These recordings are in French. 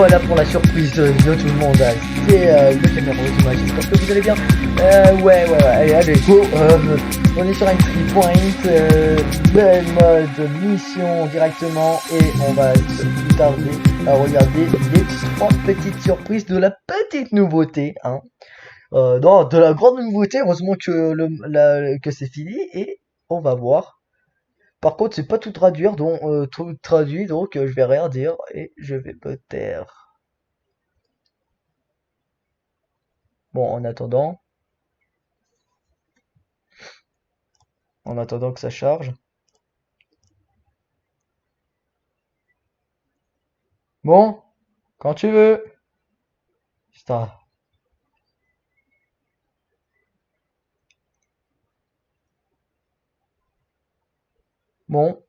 voilà pour la surprise de tout le monde. C'est le caméra Automa, j'espère que vous allez bien. Allez, go. On est sur un petit point, mode mission directement, et on va se tarder à regarder les 3 petites surprises de la petite nouveauté, hein. Non, de la grande nouveauté, heureusement que que c'est fini, et on va voir. Par contre, c'est pas tout traduire, donc tout traduit, donc je vais rien dire et je vais me taire. Bon, en attendant que ça charge. Bon, quand tu veux. Putain. Bon,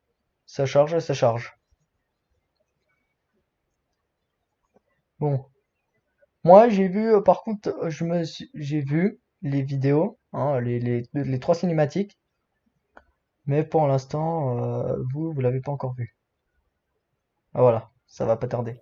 ça charge, ça charge. Bon, moi j'ai vu, par contre, j'ai vu les vidéos, hein, les 3 cinématiques, mais pour l'instant, vous l'avez pas encore vu. Ah voilà, ça va pas tarder.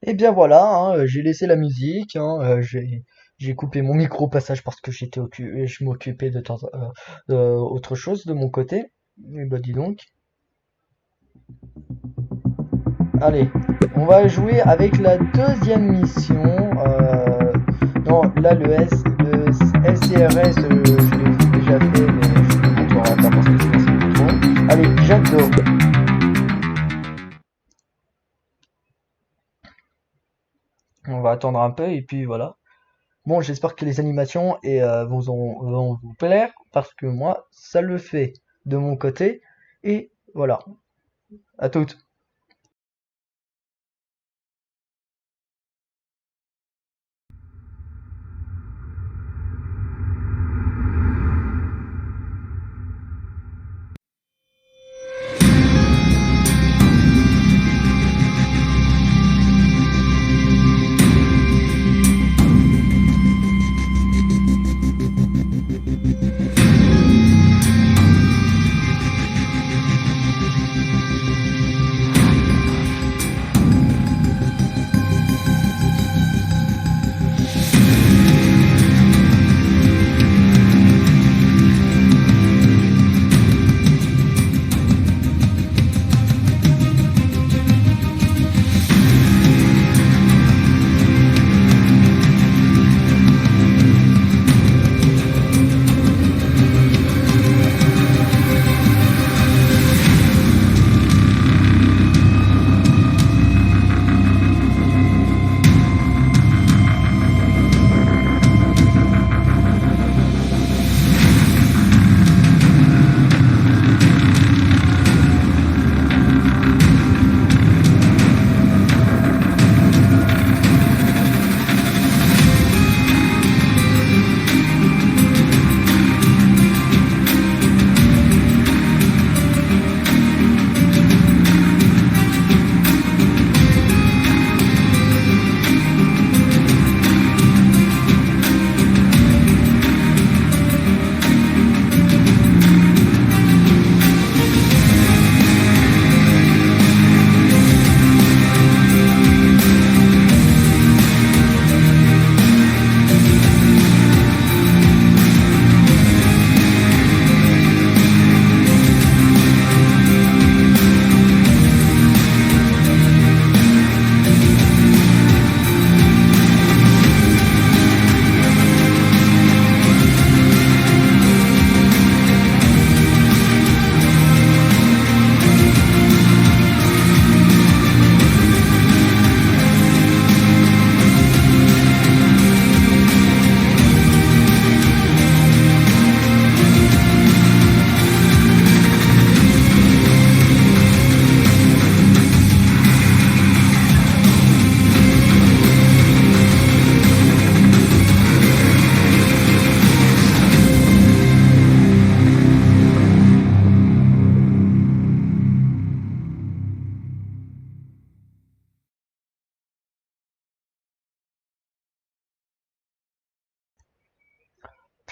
Et bien voilà, hein, j'ai laissé la musique, hein, j'ai coupé mon micro au passage parce que je m'occupais autre chose de mon côté. Et bah dis donc. Allez, on va jouer avec la deuxième mission. Non, là le SCRS, je l'ai déjà fait, mais je ne le montrerai pas parce que c'est trop. Allez, j'adore. On va attendre un peu et puis voilà. Bon, j'espère que les animations vont vous plaire parce que moi, ça le fait de mon côté. Et voilà, à toutes.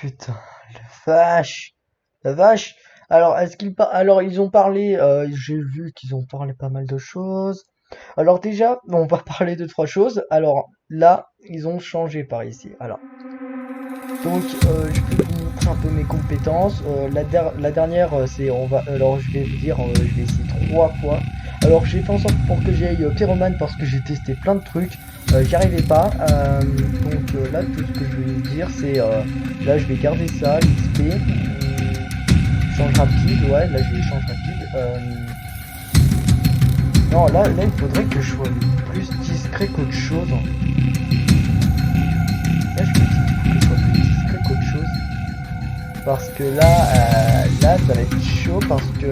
Putain, la vache. La vache. Alors, alors ils ont parlé, j'ai vu qu'ils ont parlé pas mal de choses. Alors déjà, on va parler de trois choses. Alors là, ils ont changé par ici. Alors, donc je peux vous montrer un peu mes compétences. La dernière, c'est on va. Alors je vais vous dire, je vais essayer trois fois. Alors j'ai fait en sorte pour que j'aille pyromane parce que j'ai testé plein de trucs. J'y arrivais pas. Donc là, tout ce que je vais vous dire, c'est là je vais garder ça, l'XP. Change rapide, ouais, là je vais change rapide. Non, là il faudrait que je sois plus discret qu'autre chose. Là je me dis que je sois plus discret qu'autre chose. Parce que là ça va être chaud parce que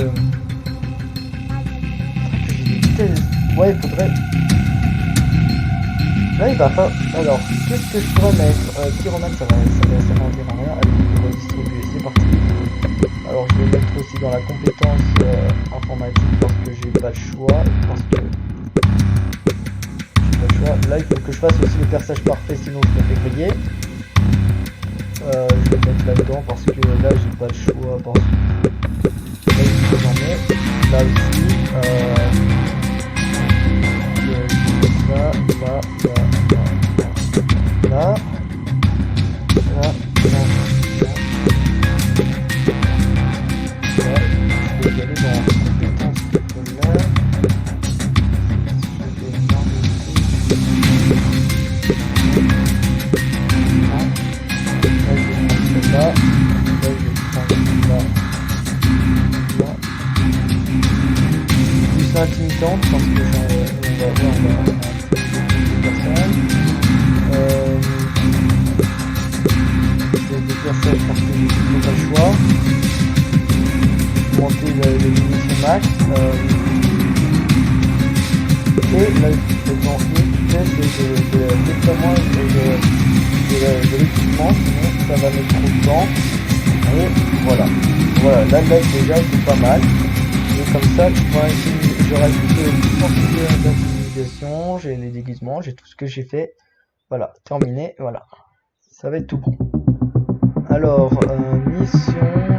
j'ai des vitesses. Ouais, il faudrait. Là il va pas. Alors, qu'est-ce que je pourrais mettre Pyromane, ça va servir à rien. Allez, on va distribuer, c'est parti. Alors je vais mettre aussi dans la compétence informatique parce que j'ai pas le choix. Parce que j'ai pas le choix. Là il faut que je fasse aussi le perçage parfait, sinon je me fais griller. Je vais mettre là-dedans parce que là j'ai pas le choix. Parce que là il faut que j'en mette. Là aussi. Là. Je vais aller dans la compétence là. Là, je vais prendre là. Plus intimidante parce que on va voir des personnes. Des personnes parce que j'ai pas le choix. Monter les munitions max. Et là, dans une vitesse de déploiement de l'équipement, sinon ça va mettre trop de temps. Et voilà. Voilà, là déjà c'est pas mal. Et comme ça, je rajoute une force d'intimidation, j'ai les déguisements, j'ai tout ce que j'ai fait. Voilà, terminé, voilà. Ça va être tout bon. Alors, mission,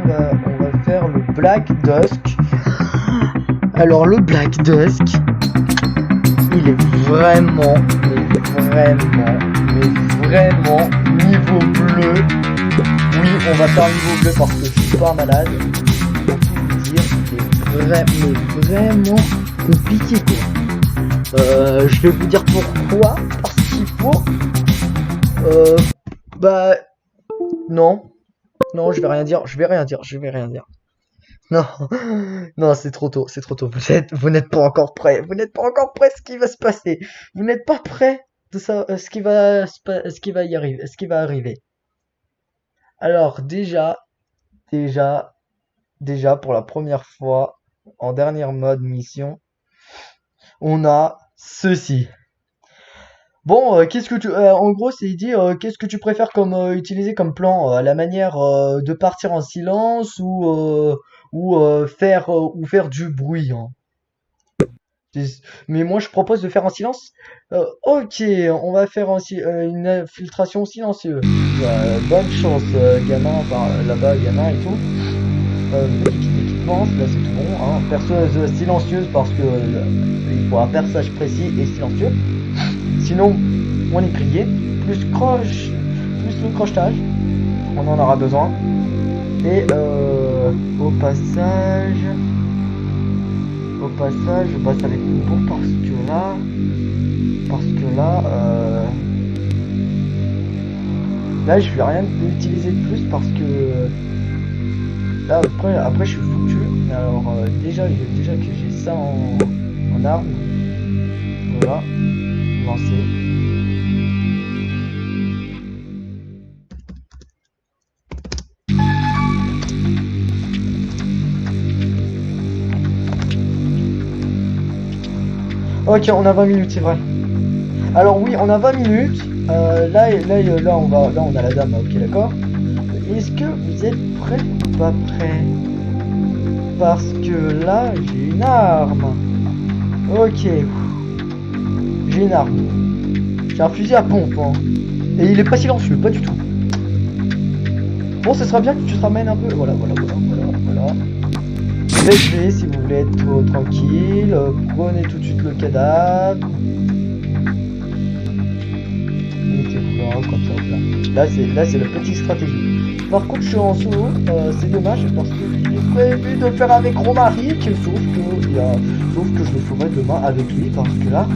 on va faire le Black Dusk. Alors, le Black Dusk, il est vraiment niveau bleu. Oui, on va faire niveau bleu parce que je suis pas malade. Pour tout vous dire, c'est vraiment compliqué quoi. Je vais vous dire pourquoi. Parce qu'il faut... Non, je vais rien dire. Non, non, c'est trop tôt. Vous n'êtes pas encore prêts. Ce qui va se passer. Vous n'êtes pas prêts de ça, ce qui va arriver. Alors, déjà, pour la première fois, en dernière mode mission, on a ceci. Bon, en gros, c'est dit, qu'est-ce que tu préfères comme utiliser comme plan, à la manière de partir en silence ou faire du bruit, hein. Mais moi, je propose de faire en silence. Ok, on va faire une infiltration silencieuse. Bonne chance, gamin, là-bas, gamin et tout. Équipement, là c'est tout bon, hein. Perceuse silencieuse parce que il faut un perçage précis et silencieux. Sinon, on est grillé. Plus le crochetage, on en aura besoin. Et au passage, bah, ça va être bon parce que là, je vais rien utiliser de plus parce que là, après je suis foutu. Alors déjà que j'ai ça en arme, voilà, lancer. Ok, on a 20 minutes, c'est vrai. Alors oui, on a 20 minutes. Là, on a la dame, ok, d'accord. Est-ce que vous êtes prêts ou pas prêts? Parce que là, j'ai une arme. Ok. J'ai une arme. J'ai un fusil à pompe, hein. Et il est pas silencieux, pas du tout. Bon, ce sera bien que tu te ramènes un peu. Voilà. Faites si vous voulez être tranquille. Prenez tout de suite le cadavre. Voilà, comme ça, voilà. Là, c'est la petite stratégie. Par contre, je suis en solo. C'est dommage parce que j'ai prévu de le faire avec Romaric. Sauf que je le ferai demain avec lui parce que là,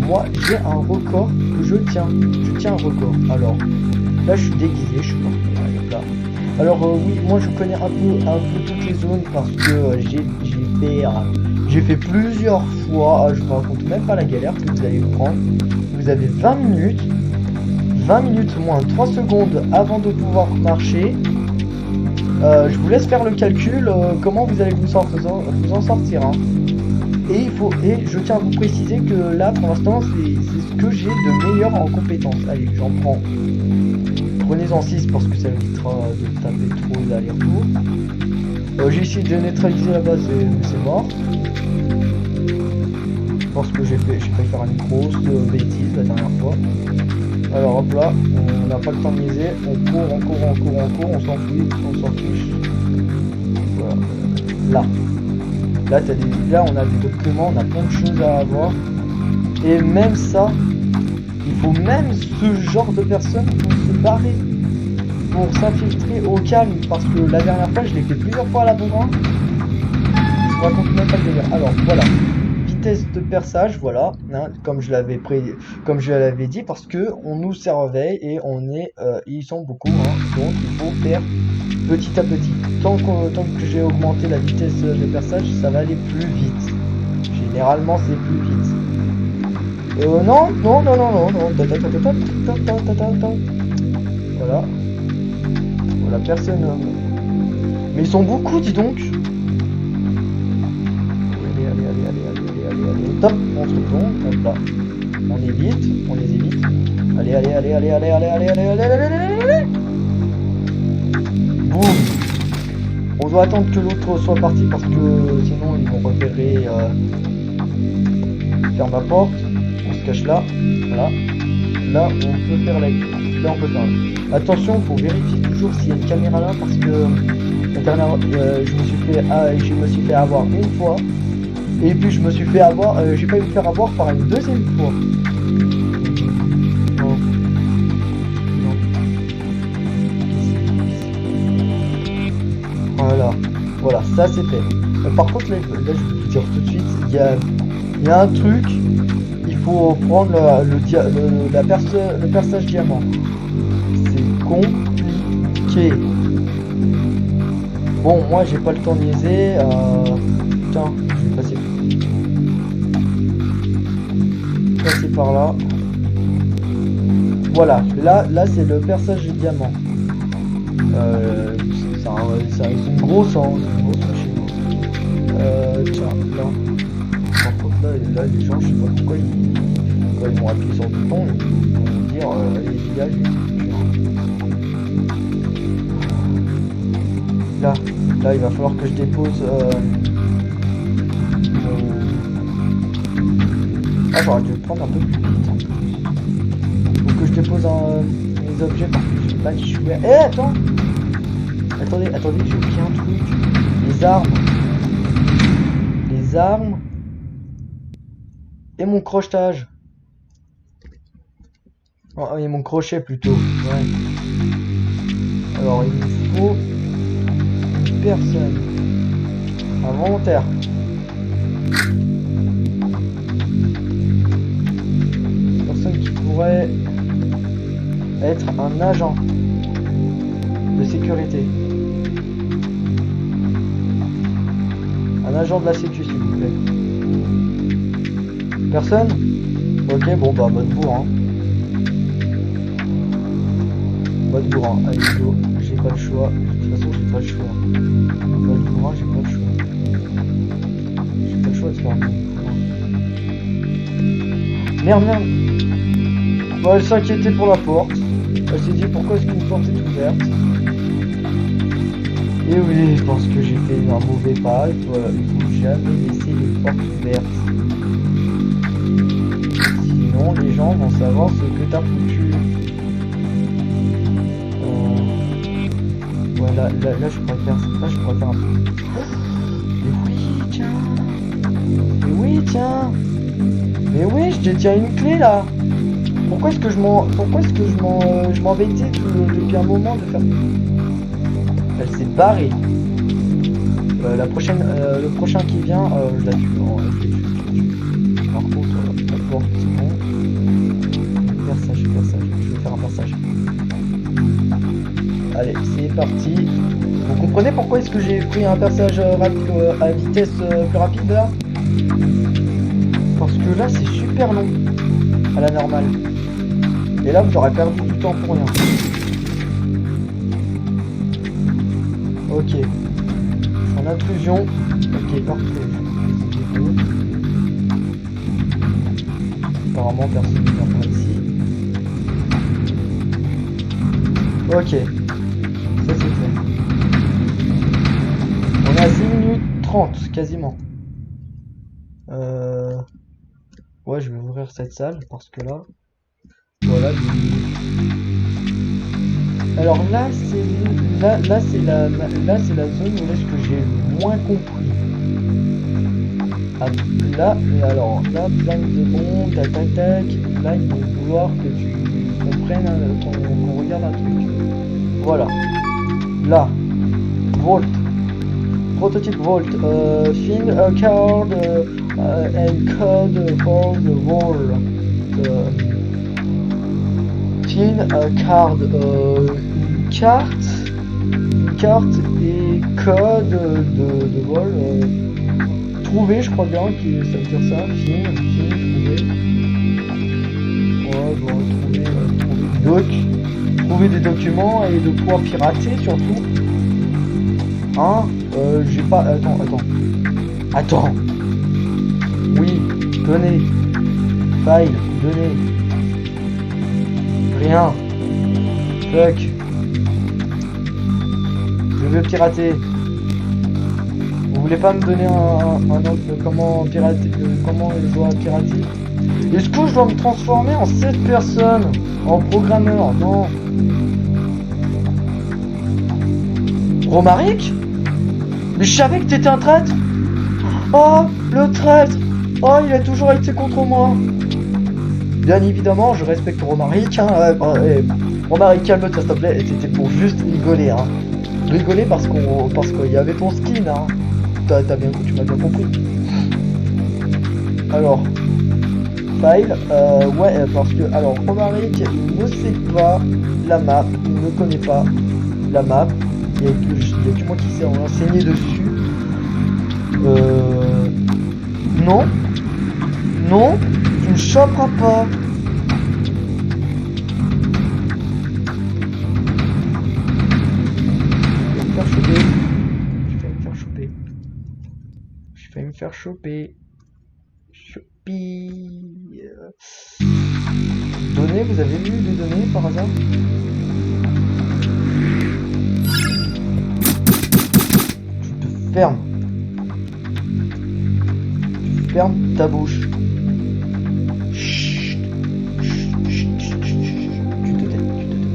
moi, j'ai un record que je tiens. Je tiens un record. Alors, là, je suis déguisé. Je suis parti. Là. Alors oui, moi je connais un peu toutes les zones parce que j'ai fait plusieurs fois, je vous raconte même pas la galère que vous allez prendre. Vous avez 20 minutes moins 3 secondes avant de pouvoir marcher. Je vous laisse faire le calcul, comment vous allez vous en sortir. Hein. Et je tiens à vous préciser que là pour l'instant c'est ce que j'ai de meilleur en compétences. Allez, j'en prends. Prenez-en 6 parce que ça évitera de taper trop d'aller-retour. J'ai essayé de neutraliser la base, c'est mort. Parce que j'ai failli faire une grosse bêtise la dernière fois. Alors hop là, on n'a pas le temps de niaiser. On court, on s'en fiche. Voilà. Là on a des documents, on a plein de choses à avoir. Et même ça, il faut même ce genre de personnes pour se barrer, pour s'infiltrer au calme, parce que la dernière fois je l'ai fait plusieurs fois à la bourrin. Je vous raconte même pas le délire. Alors voilà, vitesse de perçage, voilà, hein, comme je l'avais dit, parce que on nous surveille et ils sont beaucoup, hein, donc il faut faire petit à petit. Tant que j'ai augmenté la vitesse de perçage, ça va aller plus vite. Généralement c'est plus vite. Non. Voilà, personne. Mais ils sont beaucoup, dis donc. Allez. Top, on se retourne. Hop là. On les évite. Allez. Boum. On doit attendre que l'autre soit parti parce que sinon ils vont repérer. Ferme la porte. On se cache là, voilà. Là, on peut faire Attention, faut vérifier toujours s'il y a une caméra là parce que la dernière, je me suis fait avoir une fois et puis je me suis fait avoir, j'ai pas eu me faire avoir par une deuxième fois. Non. Voilà, ça c'est fait. Par contre, là, je vais vous dire tout de suite, il y a un truc. Il faut prendre le perçage diamant. C'est compliqué. Bon, moi j'ai pas le temps de niaiser. Putain, je vais passer par là. Voilà, là c'est le perçage du diamant. C'est une grosse chez nous. Tiens, là. Par contre là les gens, je sais pas pourquoi ils vont appuyer sur le bouton, ils vont me dire les gars, là il va falloir que je dépose j'aurais dû le prendre un peu plus vite. Faut que je dépose les objets parce que je sais pas qui je suis. Attendez, j'ai oublié un truc. Les armes et mon crochetage. Oh, et mon crochet plutôt. Ouais. Alors il me faut une personne. Un volontaire. Une personne qui pourrait être un agent de sécurité. Un agent de la sécu s'il vous plaît. Personne? Ok, bon bah mode bourrin. Mode bourrin, allez go, j'ai pas le choix. De toute façon j'ai pas le choix. Mode bourrin, j'ai pas le choix. J'ai pas le choix de faire un mode bourrin. Merde. Bon, elle s'inquiétait pour la porte. Elle s'est dit pourquoi est-ce qu'une porte est ouverte. Et oui, parce que j'ai fait un mauvais pas. Il faut jamais laisser les portes ouvertes. Sinon, les gens vont savoir ce que t'as foutu. Là, je pourrais faire ça. Là, je pourrais faire un peu. Mais oui, tiens. Mais oui, tiens. Mais oui, je détiens une clé là. Pourquoi est-ce que je m'embêtais depuis un moment de faire. Elle s'est barrée. Le prochain qui vient, je la tue. Non, je l'ai tué. Par contre, d'abord, c'est bon. Persage. Je vais faire un passage. Allez, c'est parti. Vous comprenez pourquoi est-ce que j'ai pris un passage à vitesse plus rapide là? Parce que là, c'est super long à la normale. Et là, vous aurez perdu du temps pour rien. Ok. En intrusion. Ok, parfait. Apparemment, personne ne vient par ici. Ok. Ça, c'est fait. On est à 6 minutes 30, quasiment. Ouais, je vais ouvrir cette salle, parce que là... Voilà. Alors là, c'est la zone où est-ce que j'ai le moins compris. Ah, là, plein de monde, tac. Là, ils vont vouloir que tu comprennes, qu'on regarde un truc. Voilà. Là, Vault. Prototype Vault. Find a card and code for the wall. Find a card. Une carte et code de vol. Trouver, je crois bien que ça veut dire ça. Trouver. Ouais, bon, trouver des documents et de pouvoir pirater surtout. Hein? J'ai pas. Attends. Oui, donnez. File, donnez. Rien. Fuck. Je veux pirater. Vous voulez pas me donner un autre comment pirater, comment je dois pirater? Est-ce que je dois me transformer en cette personne? En programmeur? Non. Romaric? Mais je savais que t'étais un traître. Oh, le traître. Oh, il a toujours été contre moi. Bien évidemment, je respecte Romaric. Romaric, calme-toi s'il te plaît. C'était pour juste rigoler, hein. Rigoler parce qu'il y avait ton skin, hein. Tu m'as bien compris. Alors, file, ouais, parce que alors Romaric il ne sait pas la map, il ne connaît pas la map. Il y a que moi qui s'est renseigné dessus. Non, tu ne choperas pas. Je vais me faire choper. Données, vous avez vu les données par hasard? Tu te fermes. Tu fermes ta bouche. Chut. Tu te tais,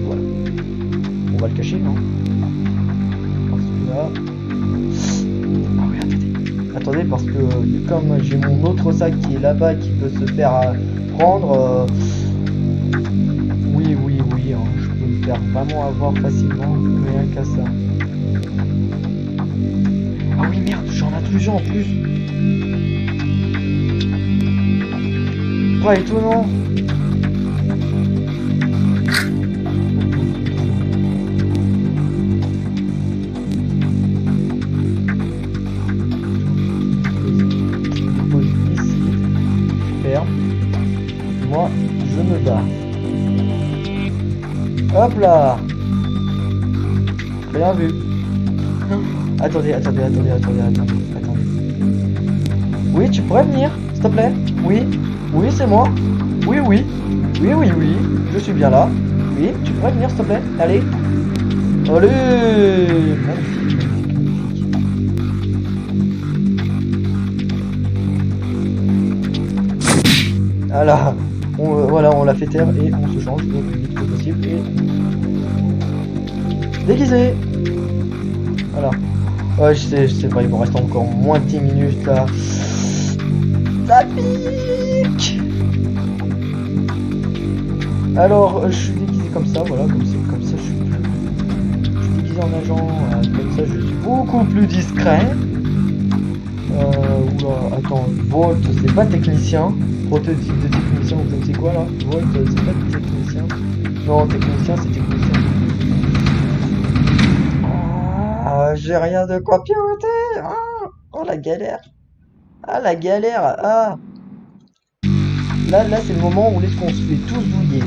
voilà. On va le cacher, non? Parce que là... Ah oui, attendez, parce que comme j'ai mon autre sac qui est là-bas qui peut se faire prendre... Oui, hein, je peux me faire vraiment avoir facilement, rien qu'à ça. Ah oui, merde, j'ai en intrusion en plus. Ouais, étonnant. Moi, je me bats. Hop là. Rien vu. Attendez. Oui, tu pourrais venir, s'il te plaît? Oui, c'est moi. Oui. Je suis bien là. Oui, tu pourrais venir, s'il te plaît? Allez. Magnifique. Voilà. On l'a fait taire et on se change le plus vite que possible et déguisé. Voilà. Ouais, je sais pas, il me reste encore moins de 10 minutes là. Ça pique. Alors, je suis déguisé comme ça, voilà, comme ça je suis déguisé en agent, comme ça je suis beaucoup plus discret. Oula, attends, Volt, c'est pas technicien. Prototype de technicien, ou je ne sais quoi là. Volt, c'est pas technicien. Non, technicien, c'est technicien. Ah, j'ai rien de quoi piloter. Ah, oh la galère. Ah la galère. Ah. Là c'est le moment où est-ce qu'on se fait tous douiller.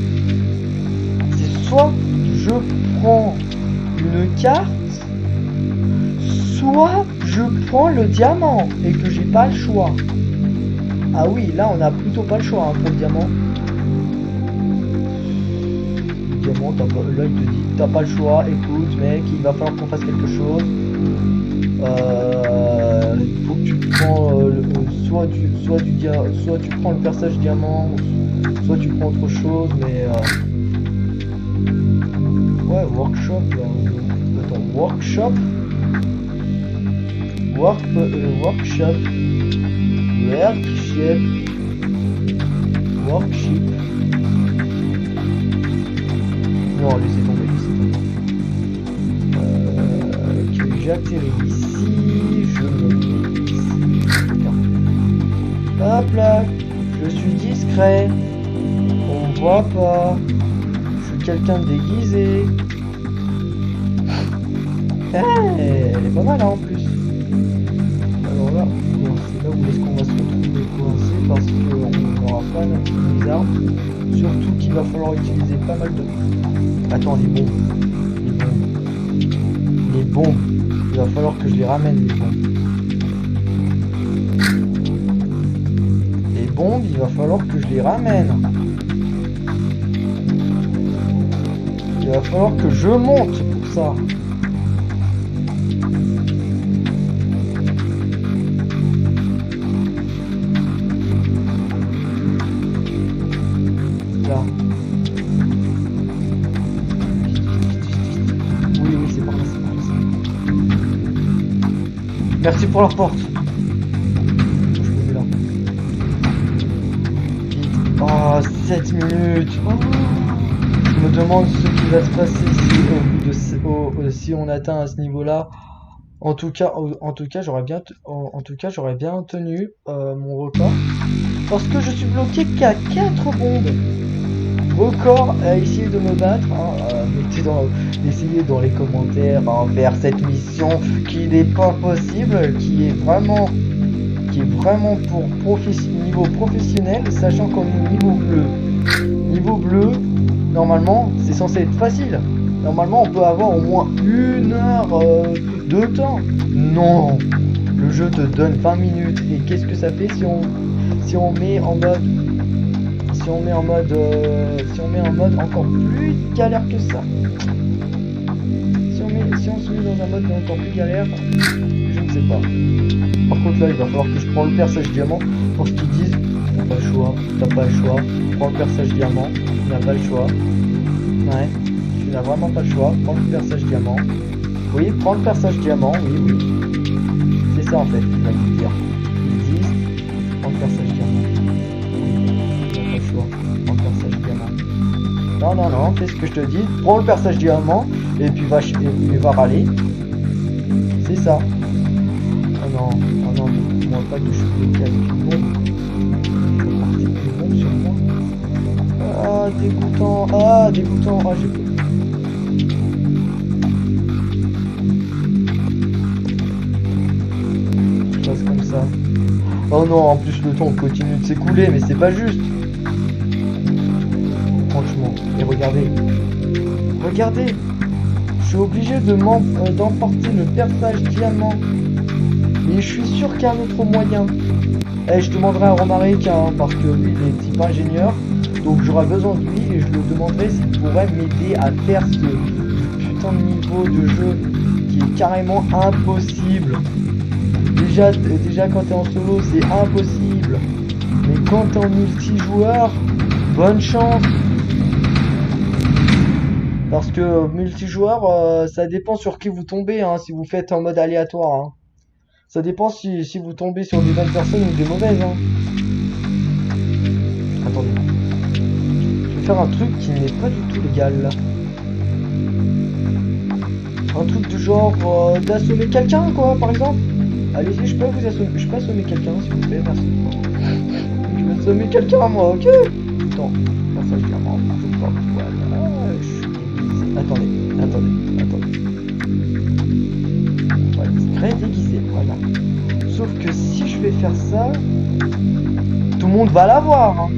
C'est soit je prends une carte, soit je prends le diamant et que j'ai pas le choix. Ah oui, là on a plutôt pas le choix hein, pour le diamant. Le diamant, là il te dit t'as pas le choix, écoute mec, il va falloir qu'on fasse quelque chose. Il faut que tu prends soit tu prends le perçage diamant, soit tu prends autre chose, mais ouais, workshop là. Attends, workshop. Workshop. Non, laissez tomber. Que j'atterris ici, je me mets ici. Hop là, je suis discret. On me voit pas. Je suis quelqu'un de déguisé. Elle est pas mal hein, en plus. Alors là, c'est là où est-ce qu'on va se retrouver coincé parce qu'on n'aura pas les armes. Surtout qu'il va falloir utiliser pas mal de... Attends, les bombes. Les bombes. Il va falloir que je les ramène, les bombes. Les bombes, il va falloir que je les ramène. Il va falloir que je monte pour ça. Là. Oui, c'est par là, Merci pour la porte. Je me mets là. Oh, 7 minutes. Oh. Je me demande ce qui va se passer si on atteint à ce niveau-là. En tout cas, j'aurais bien tenu mon record. Parce que je suis bloqué qu'à 4 bombes. Record à essayer de me battre. Hein, essayez dans les commentaires vers cette mission qui n'est pas possible, qui est vraiment pour niveau professionnel, sachant qu'on est niveau bleu, normalement c'est censé être facile. Normalement on peut avoir au moins 1 heure de temps. Non, le jeu te donne 20 minutes et qu'est-ce que ça fait si on met en mode encore plus galère que ça. Si on se met dans un mode encore plus galère, je ne sais pas. Par contre là il va falloir que je prends le perçage diamant pour ce qu'ils disent. T'as pas le choix, prends le perçage diamant, tu n'as pas le choix. Ouais, tu n'as vraiment pas le choix, prends le perçage diamant. Oui, prends le perçage diamant, oui. C'est ça en fait qu'il va nous dire. Ils disent, prends le perçage diamant. Tu n'as pas le choix, prends le perçage diamant. Non, fais ce que je te dis, prends le perçage diamant, et puis va râler. C'est ça. Oh non, dis-moi pas que je suis bloqué avec une bombe. Je vais partir une bombe sur moi. Ah, dégoûtant. Ah, j'ai peur. Je passe comme ça. Oh non, en plus le temps continue de s'écouler, mais c'est pas juste. Franchement, et regardez, je suis obligé d'emporter le perçage diamant, mais je suis sûr qu'il y a un autre moyen. Je demanderai à Romaric hein, parce que lui il est type ingénieur, donc j'aurai besoin de lui et je lui demanderai s'il pourrait m'aider à faire ce putain de niveau de jeu qui est carrément impossible. Déjà quand t'es en solo c'est impossible, mais quand t'es en multijoueur, bonne chance. Parce que multijoueur, ça dépend sur qui vous tombez, hein, si vous faites en mode aléatoire. Hein. Ça dépend si vous tombez sur des bonnes personnes ou des mauvaises. Hein. Attendez. Je vais faire un truc qui n'est pas du tout légal là. Un truc du genre d'assommer quelqu'un quoi par exemple. Allez-y, je peux vous assommer. Je peux assommer quelqu'un s'il vous plaît, merci. Je vais assommer quelqu'un moi, ok. Attends, ça je diamant, je porte, voilà. Je suis déguisé. Attendez. Voilà, c'est très déguisé, voilà. Sauf que si je vais faire ça, tout le monde va l'avoir. Hein.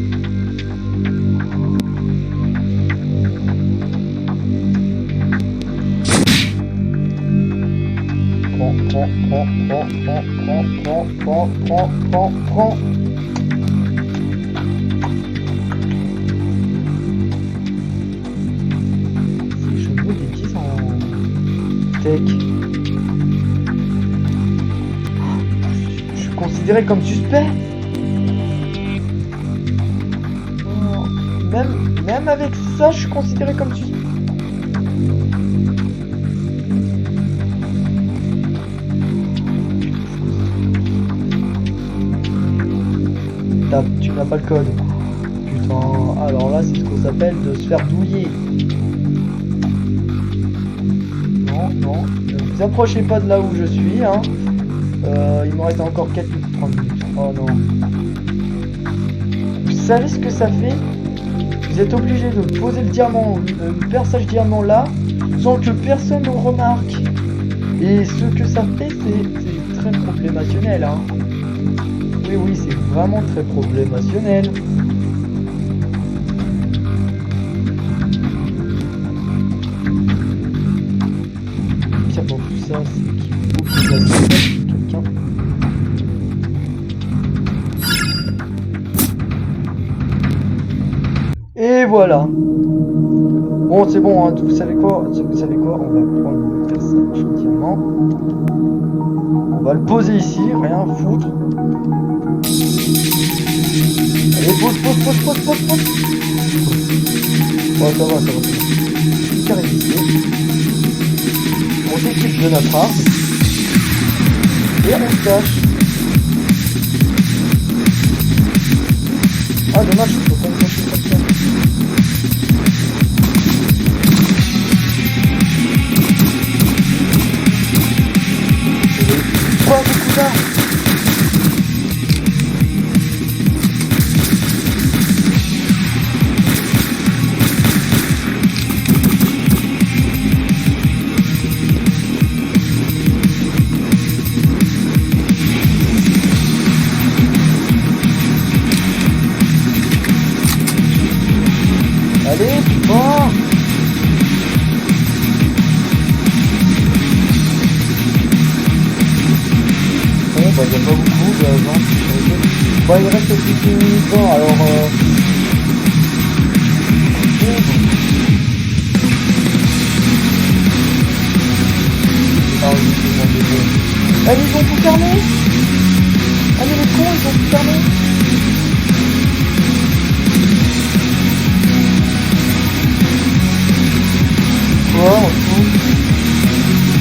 Prends. Si je me déguise en tech, je suis considéré comme suspect. Même avec ça, je suis considéré comme suspect. Tu n'as pas le code. Putain, alors là, c'est ce qu'on s'appelle de se faire douiller. Non, ne vous approchez pas de là où je suis, hein. Il me reste encore 4 minutes, 30 minutes. Oh non. Vous savez ce que ça fait? Vous êtes obligé de poser le diamant, le perçage diamant là, sans que personne ne remarque. Et ce que ça fait, c'est très problémationnel, hein. Oui, c'est vraiment très problémationnel. Pire dans tout ça, c'est qu'il faut que j'assiste quelqu'un. Et voilà. Bon, c'est bon, hein, vous savez quoi? On va prendre le perçage diamant. On va le poser ici, rien à foutre. Allez, pose. Oh, ça va. Carré ici. On s'équipe de notre arme. Et on se cache. Ah, dommage, je peux pas me cacher comme ça. Quoi, ce coup là? Allez, bon. Bon, bah, y a pas beaucoup de gens qui sont restés. Bon, il reste plus de minutes, alors ah oui, c'est bon, c'est bon. Allez, ils ont tout fermé. Allez, les cons, ils ont tout fermé. Quoi, on fout?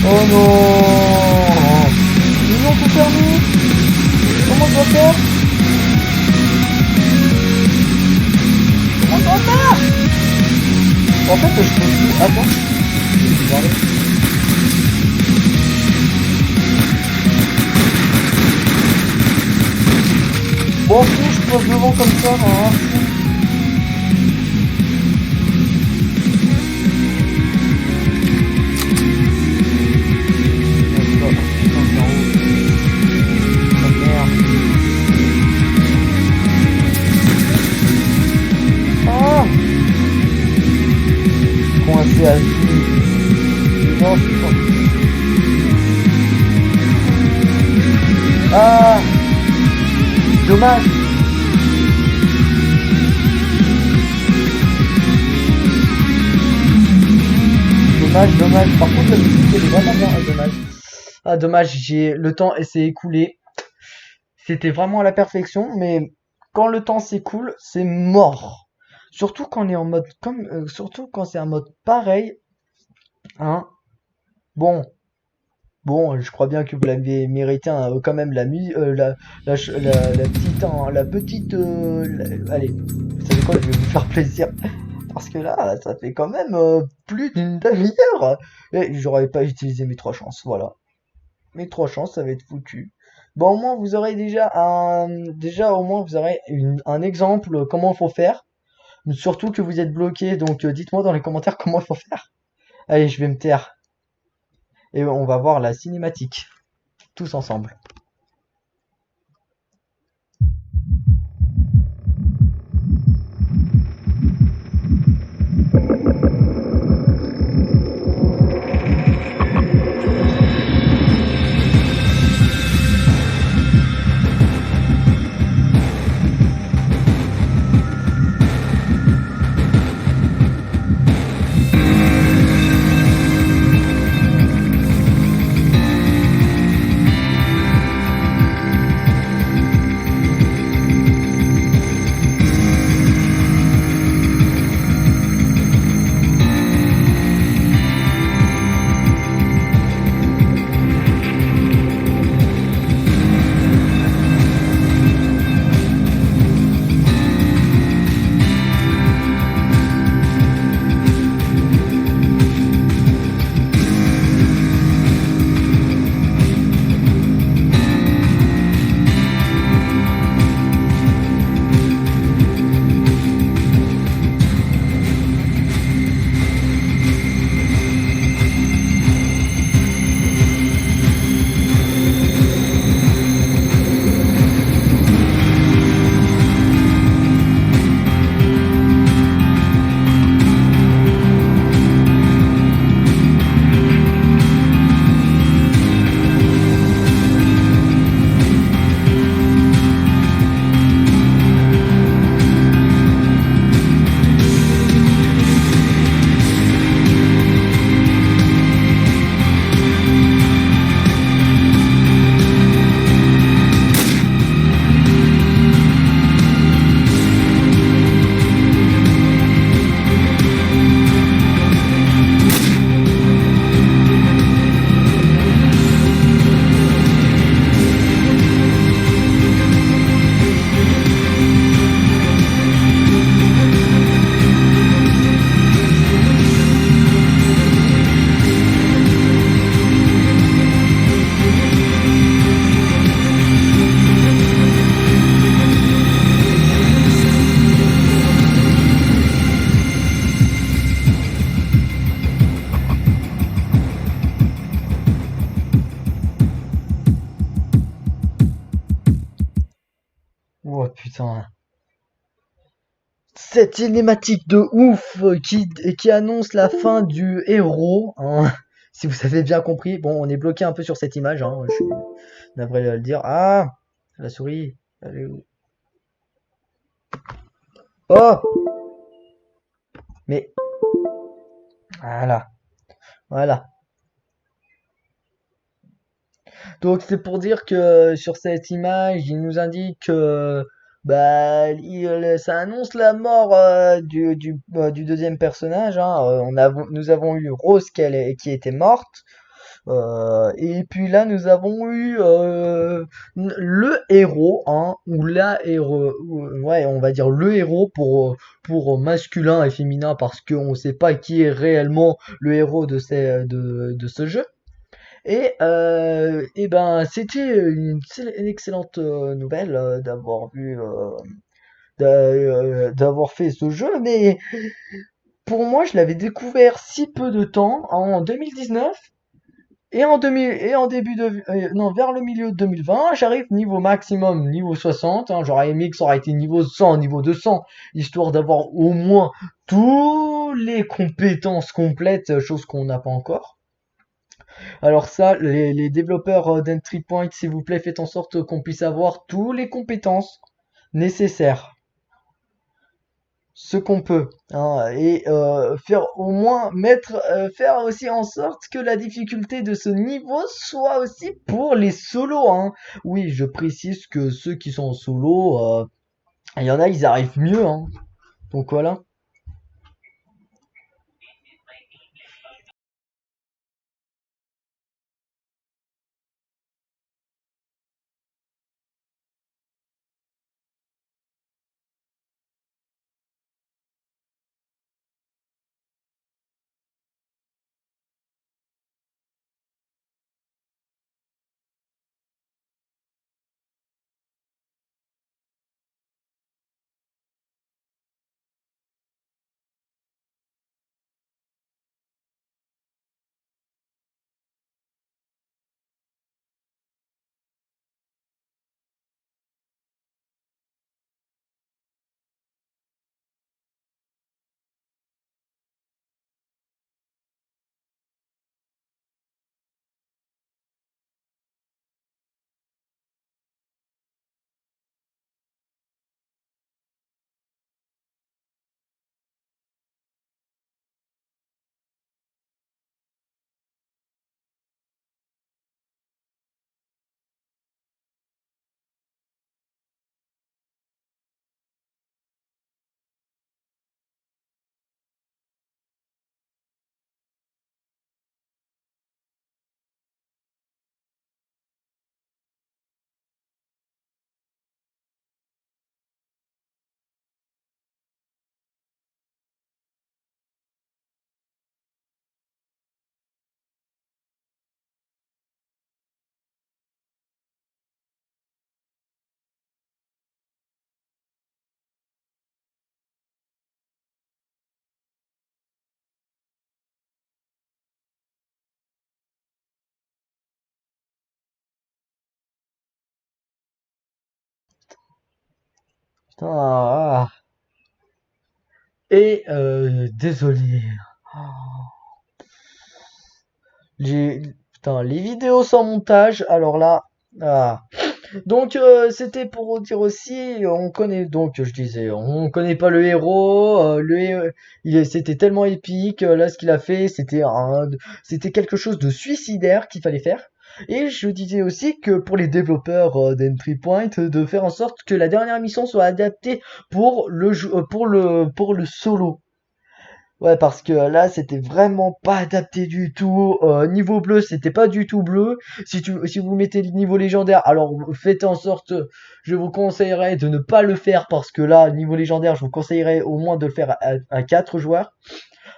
Oh non! Ils ont tout fermé! Comment je dois faire? Comment je dois faire? En fait, je peux plus. Attends. Bon, si je pose devant comme ça, hein. Coincé à vie. Non, c'est pas. Ah! Dommage! Dommage. Par contre, la musique, elle est vraiment bien. Ah, dommage. Ah, dommage, le temps s'est écoulé. C'était vraiment à la perfection, mais quand le temps s'écoule, c'est mort. Surtout quand on est en mode surtout quand c'est un mode pareil, hein. Bon, bon, je crois bien que vous l'avez mérité hein, quand même la petite allez, vous savez quoi, je vais vous faire plaisir parce que là, ça fait quand même plus d'une demi-heure et j'aurais pas utilisé mes trois chances, voilà. Mes trois chances, ça va être foutu. Bon, au moins vous aurez déjà au moins vous aurez un exemple comment il faut faire. Surtout que vous êtes bloqué, donc dites-moi dans les commentaires comment il faut faire. Allez, je vais me taire et on va voir la cinématique tous ensemble. Oh putain. Cette cinématique de ouf qui annonce la fin du héros, hein. Si vous avez bien compris, bon, on est bloqué un peu sur cette image, hein, je suis navré de le dire. Ah, la souris, elle est où? Oh, mais voilà, voilà. Donc c'est pour dire que sur cette image, il nous indique que ça annonce la mort du deuxième personnage. Hein. Nous avons eu Rose qui était morte. Et puis là, nous avons eu le héros, hein, ou la héros, ouais, on va dire le héros pour masculin et féminin parce qu'on ne sait pas qui est réellement le héros de ce jeu. Et ben, c'était une excellente nouvelle d'avoir fait ce jeu, mais pour moi, je l'avais découvert si peu de temps, en 2019, et en début non, vers le milieu de 2020, j'arrive niveau maximum, niveau 60, hein, j'aurais aimé que ça aurait été niveau 100, niveau 200, histoire d'avoir au moins toutes les compétences complètes, chose qu'on n'a pas encore. Alors ça, les développeurs d'Entry Point, s'il vous plaît, faites en sorte qu'on puisse avoir toutes les compétences nécessaires, ce qu'on peut, hein, et faire au moins faire aussi en sorte que la difficulté de ce niveau soit aussi pour les solos, hein. Oui, je précise que ceux qui sont en solo, il y en a, ils arrivent mieux, hein. Donc voilà. Putain, Et désolé. Les, putain, les vidéos sans montage, alors là, ah. Donc c'était pour dire aussi, on connaît donc je disais, on connaît pas le héros, c'était tellement épique, là ce qu'il a fait, c'était quelque chose de suicidaire qu'il fallait faire. Et je disais aussi que pour les développeurs d'Entry Point, de faire en sorte que la dernière mission soit adaptée pour le solo. Ouais, parce que là, c'était vraiment pas adapté du tout. Niveau bleu, c'était pas du tout bleu. Si vous mettez le niveau légendaire, alors faites en sorte, je vous conseillerais de ne pas le faire parce que là, niveau légendaire, je vous conseillerais au moins de le faire à 4 joueurs.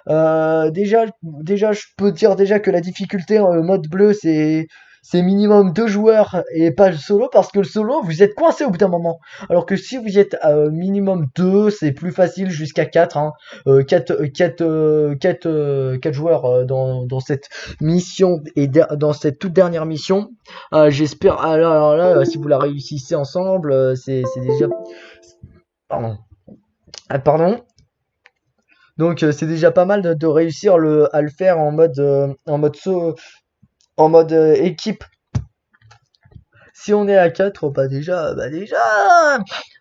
Déjà, je peux dire déjà que la difficulté en mode bleu, c'est minimum 2 joueurs et pas le solo parce que le solo, vous êtes coincé au bout d'un moment. Alors que si vous êtes minimum 2, c'est plus facile jusqu'à 4. Hein. 4 joueurs dans cette mission et dans cette toute dernière mission. J'espère. Alors là, si vous la réussissez ensemble, c'est déjà. Pardon. Pardon. Donc c'est déjà pas mal de réussir à le faire en mode équipe. Si on est à 4,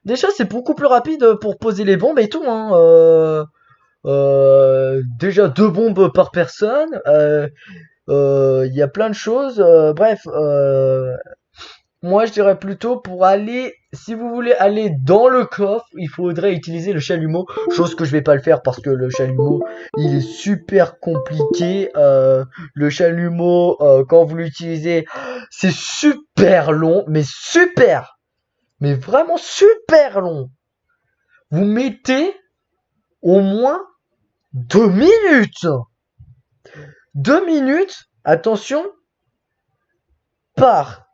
déjà c'est beaucoup plus rapide pour poser les bombes et tout. Hein. Déjà 2 bombes par personne. Il y a plein de choses. Bref, moi, je dirais plutôt pour aller, si vous voulez aller dans le coffre, il faudrait utiliser le chalumeau, chose que je vais pas le faire parce que le chalumeau, il est super compliqué. Le chalumeau, quand vous l'utilisez, c'est super long, mais vraiment super long. Vous mettez au moins 2 minutes. 2 minutes, attention, par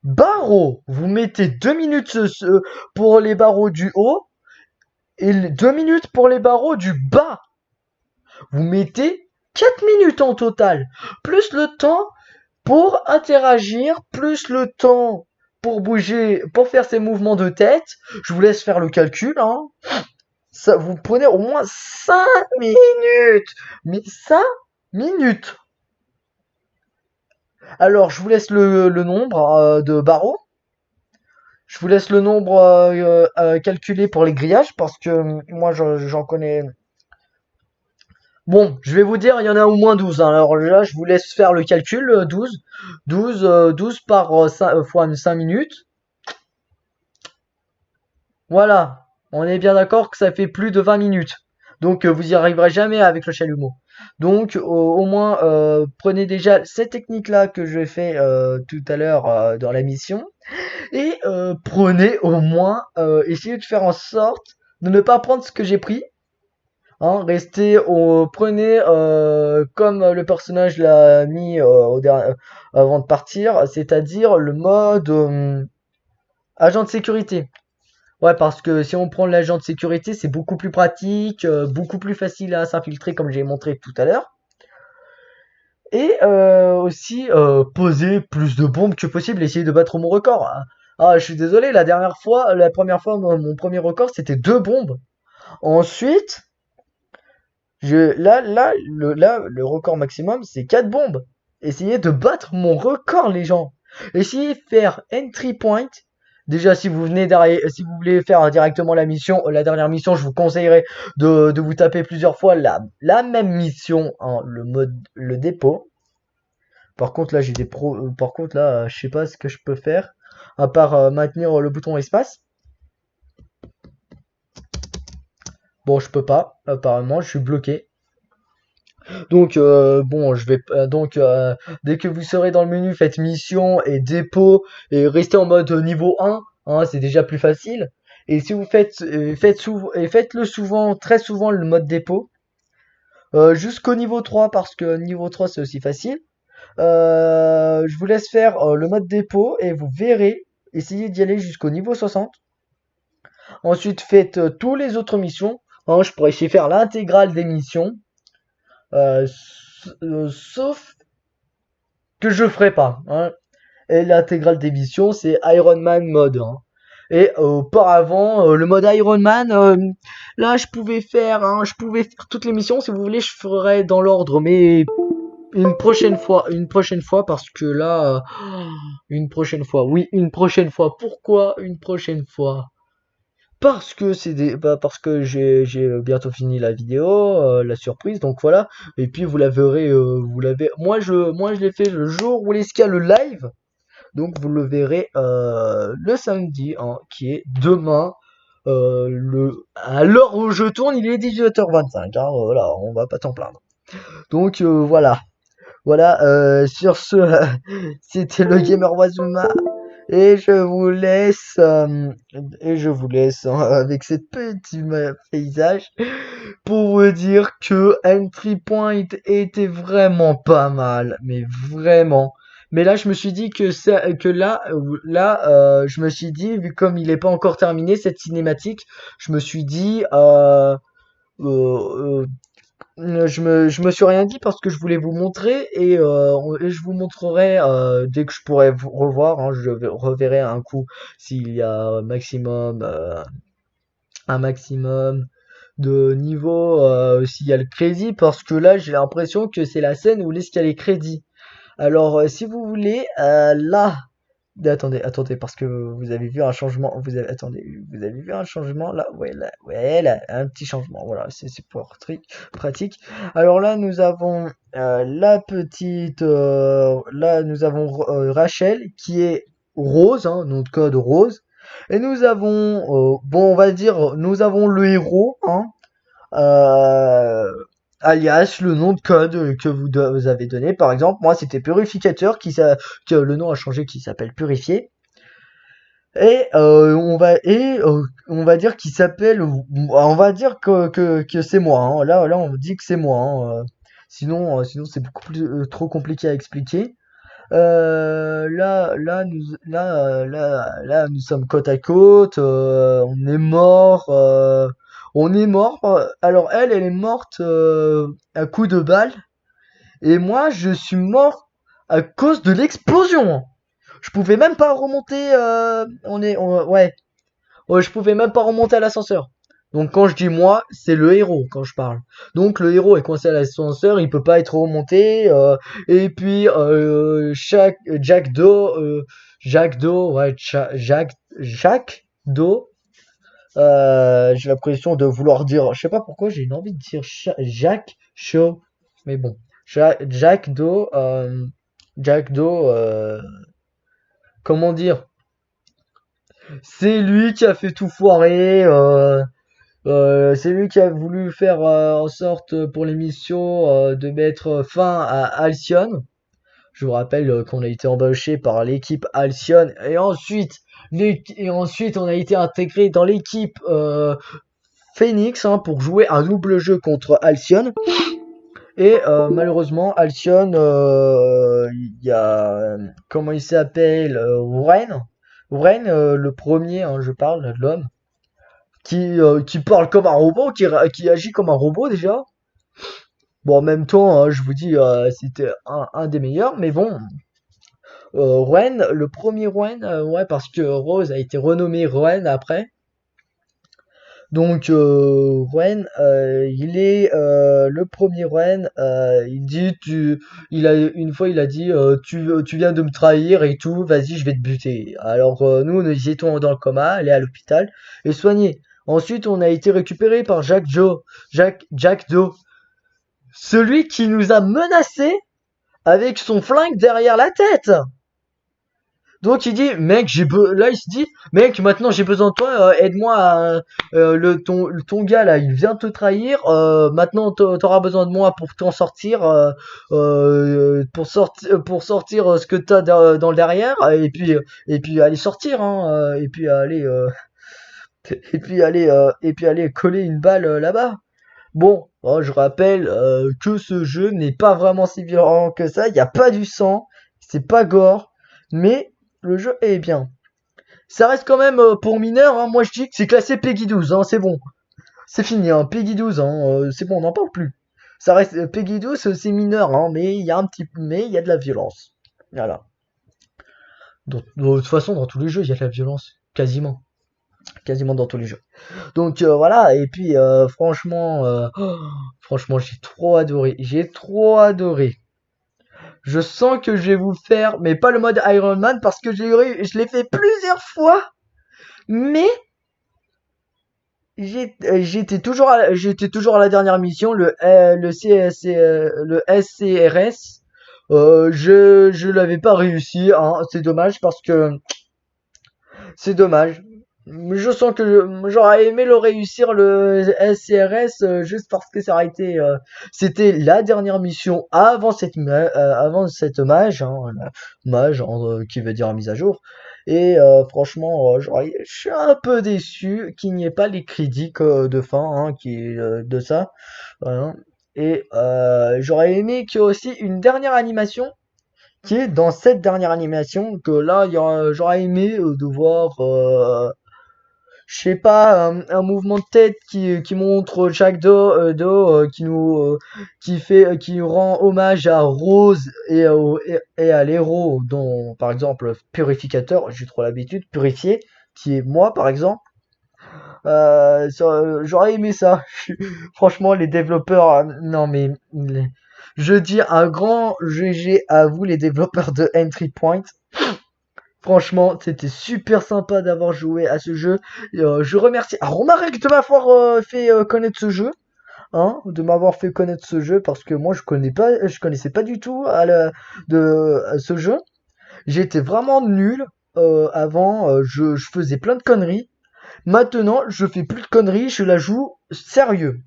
barreau. Vous mettez 2 minutes pour les barreaux du haut et 2 minutes pour les barreaux du bas. Vous mettez 4 minutes en total. Plus le temps pour interagir, plus le temps pour bouger, pour faire ces mouvements de tête. Je vous laisse faire le calcul. Hein. Ça, vous prenez au moins 5 minutes. Mais 5 minutes. Alors, je vous laisse le nombre de barreaux. Je vous laisse le nombre calculé pour les grillages parce que moi j'en connais. Bon, je vais vous dire, il y en a au moins 12. Hein. Alors là, je vous laisse faire le calcul. 12 par 5, fois 5 minutes. Voilà. On est bien d'accord que ça fait plus de 20 minutes. Donc vous y arriverez jamais avec le chalumeau. Donc au moins prenez déjà cette technique là que je fais tout à l'heure dans la mission. Et prenez au moins, essayez de faire en sorte de ne pas prendre ce que j'ai pris. Hein, prenez comme le personnage l'a mis avant de partir, c'est-à-dire le mode agent de sécurité. Ouais, parce que si on prend l'agent de sécurité, c'est beaucoup plus pratique, beaucoup plus facile à s'infiltrer comme j'ai montré tout à l'heure. Et aussi poser plus de bombes que possible, essayer de battre mon record. Ah, je suis désolé, la première fois, mon premier record, c'était 2 bombes. Ensuite, le record maximum, c'est 4 bombes. Essayez de battre mon record, les gens. Essayez de faire entry point. Déjà, si vous venez derrière, si vous voulez faire directement la dernière mission, je vous conseillerais de vous taper plusieurs fois la même mission, hein, le dépôt. Par contre, là, par contre, là, je sais pas ce que je peux faire à part maintenir le bouton espace. Bon, je peux pas. Apparemment, je suis bloqué. Donc, bon, dès que vous serez dans le menu, faites mission et dépôt et restez en mode niveau 1. Hein, c'est déjà plus facile. Et si vous faites-le souvent, très souvent, le mode dépôt. Jusqu'au niveau 3 parce que niveau 3 c'est aussi facile. Je vous laisse faire le mode dépôt et vous verrez. Essayez d'y aller jusqu'au niveau 60. Ensuite, faites tous les autres missions. Hein, je pourrais essayer de faire l'intégrale des missions. Sauf que je ferai pas. Hein. Et l'intégrale des missions, c'est Iron Man mode. Hein. Et auparavant, le mode Iron Man, là je pouvais faire toutes les missions. Si vous voulez, je ferai dans l'ordre, mais une prochaine fois, parce que là, une prochaine fois, oui, une prochaine fois. Pourquoi une prochaine fois? Parce que parce que j'ai bientôt fini la vidéo, la surprise, donc voilà. Et puis vous la verrez, moi je l'ai fait le jour où il y a le live. Donc vous le verrez le samedi, hein, qui est demain. À l'heure où je tourne, il est 18h25. Hein, voilà, on va pas t'en plaindre. Donc voilà. Voilà, sur ce, c'était le Gamer Wazuma. Et je vous laisse, hein, avec cette petit paysage pour vous dire que Entry Point était vraiment pas mal, mais vraiment. Mais là, je me suis dit que je me suis dit, vu comme il est pas encore terminé cette cinématique, je me suis dit, euh, je me suis rien dit parce que je voulais vous montrer et je vous montrerai dès que je pourrai vous revoir. Hein, reverrai un coup s'il y a un maximum de niveau, s'il y a le crédit, parce que là j'ai l'impression que c'est la scène où il y a les crédits. Alors si vous voulez, là attendez, parce que vous avez vu un changement, vous avez vu un changement là, ouais, là, un petit changement, voilà, c'est pour pratique. Alors là, nous avons là, nous avons Rachel qui est rose, hein, notre code rose, et nous avons, bon, on va dire, nous avons le héros, hein, euh, alias le nom de code que vous avez donné. Par exemple, moi c'était Purificateur que le nom a changé, qui s'appelle Purifié. Et on va dire qu'il s'appelle, on va dire que c'est moi. Hein. Là on dit que c'est moi. Hein. Sinon c'est beaucoup plus trop compliqué à expliquer. Là, nous sommes côte à côte. On est mort. On est mort. Alors elle est morte à coup de balle. Et moi, je suis mort à cause de l'explosion. Je pouvais même pas remonter. Ouais. Ouais, je pouvais même pas remonter à l'ascenseur. Donc quand je dis moi, c'est le héros quand je parle. Donc le héros est coincé à l'ascenseur, il peut pas être remonté. Et puis Jack Do, ouais, Jacques Do. J'ai l'impression de vouloir dire, je sais pas pourquoi j'ai une envie de dire Jacques Shaw, mais bon, Jack Do, Jack Do, comment dire? C'est lui qui a fait tout foirer. C'est lui qui a voulu faire en sorte pour l'émission de mettre fin à Alcyon. Je vous rappelle qu'on a été embauché par l'équipe Alcyon et ensuite on a été intégré dans l'équipe Phoenix, hein, pour jouer un double jeu contre Alcyon. Et malheureusement Alcyon, il y a comment il s'appelle, Wren, le premier, hein, je parle de l'homme qui parle comme un robot, qui agit comme un robot déjà. Bon, en même temps, hein, je vous dis, c'était un des meilleurs, mais bon, Rouen, le premier Rouen, ouais, parce que Rose a été renommé Rouen après. Donc, Rouen, il est le premier Rouen. Une fois, il a dit, tu viens de me trahir et tout, vas-y, je vais te buter. Alors, nous étions dans le coma, allés à l'hôpital et soignés. Ensuite, on a été récupéré par Jack Joe, celui qui nous a menacés avec son flingue derrière la tête. Donc il dit, mec, là il se dit, mec, maintenant j'ai besoin de toi, aide-moi ton gars là, il vient te trahir, maintenant t'auras besoin de moi pour t'en sortir, pour sortir ce que t'as dans le derrière, et puis aller sortir, hein, et puis aller coller une balle là-bas. Bon, je rappelle que ce jeu n'est pas vraiment si violent que ça, il n'y a pas du sang, c'est pas gore, mais le jeu est bien. Ça reste quand même pour mineurs, hein, moi je dis que c'est classé Peggy 12, hein, c'est bon. C'est fini, hein, Peggy 12, hein, c'est bon, on n'en parle plus. Ça reste Peggy 12, c'est mineur, hein, mais il y a de la violence. Voilà. De toute façon, dans tous les jeux, il y a de la violence, quasiment. quasiment dans tous les jeux. Donc voilà, et puis franchement j'ai trop adoré. Je sens que je vais vous faire, mais pas le mode Iron Man parce que je l'ai fait plusieurs fois, mais j'étais toujours à la dernière mission, le SCRS. Je l'avais pas réussi, hein, c'est dommage parce que c'est dommage. Je sens que j'aurais aimé le réussir le SCRS juste parce que ça aurait été c'était la dernière mission avant cette mage la mage qui veut dire mise à jour et franchement je suis un peu déçu qu'il n'y ait pas les crédits de fin de ça voilà. Et j'aurais aimé qu'il y ait aussi une dernière animation qui est dans cette dernière animation que là j'aurais aimé de voir je sais pas un mouvement de tête qui montre Jack qui rend hommage à Rose et à l'héros dont par exemple Purificateur, j'ai trop l'habitude purifié qui est moi par exemple j'aurais aimé ça. Franchement, les développeurs, non mais je dis un grand GG à vous les développeurs de Entry Point. Franchement, c'était super sympa d'avoir joué à ce jeu. Et, je remercie Romaric de m'avoir fait connaître ce jeu, hein, de m'avoir fait connaître ce jeu parce que moi je connaissais pas du tout ce jeu. J'étais vraiment nul avant. Je faisais plein de conneries. Maintenant, je fais plus de conneries, je la joue sérieux.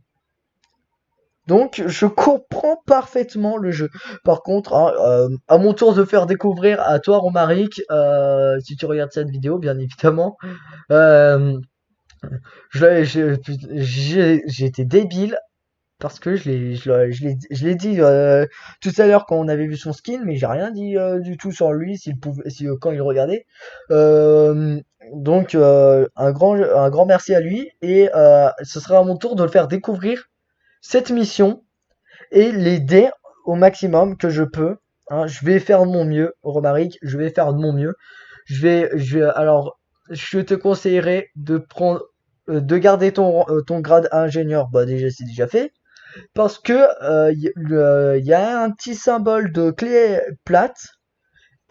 Donc, je comprends parfaitement le jeu. Par contre, hein, à mon tour de faire découvrir à toi, Romaric, si tu regardes cette vidéo, bien évidemment, euh, j'ai été débile parce que je l'ai dit tout à l'heure quand on avait vu son skin, mais j'ai rien dit du tout sur lui quand il regardait. Euh, donc un grand merci à lui et ce sera à mon tour de le faire découvrir cette mission et l'aider au maximum que je peux. Hein. Je vais faire de mon mieux, Romaric, je vais faire de mon mieux. Alors, je te conseillerais de garder ton grade ingénieur. Bah déjà c'est déjà fait parce que il y a un petit symbole de clé plate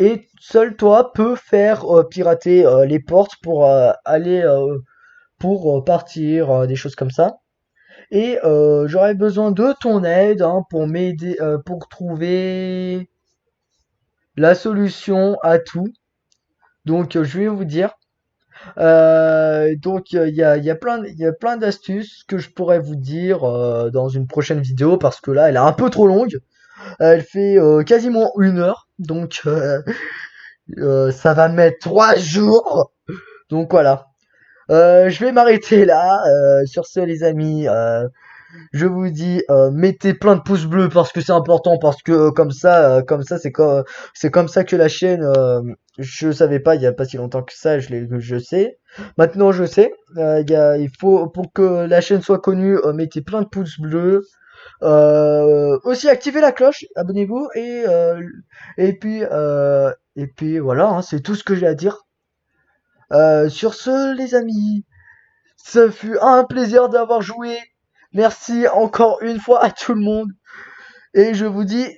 et seul toi peux faire pirater les portes pour aller pour partir des choses comme ça et j'aurais besoin de ton aide pour m'aider pour trouver la solution à tout donc je vais vous dire donc il y a plein d'astuces que je pourrais vous dire dans une prochaine vidéo parce que là elle est un peu trop longue. Elle fait quasiment 1 heure, donc ça va mettre 3 jours. Donc voilà. Je vais m'arrêter là. Sur ce, les amis, je vous dis, mettez plein de pouces bleus parce que c'est important, parce que comme ça, c'est comme ça que la chaîne. Je savais pas il y a pas si longtemps que ça. Je sais. Maintenant, je sais. Il faut pour que la chaîne soit connue, mettez plein de pouces bleus. Aussi activez la cloche, abonnez-vous et puis voilà, hein, c'est tout ce que j'ai à dire. Sur ce, les amis, ce fut un plaisir d'avoir joué. Merci encore une fois à tout le monde et je vous dis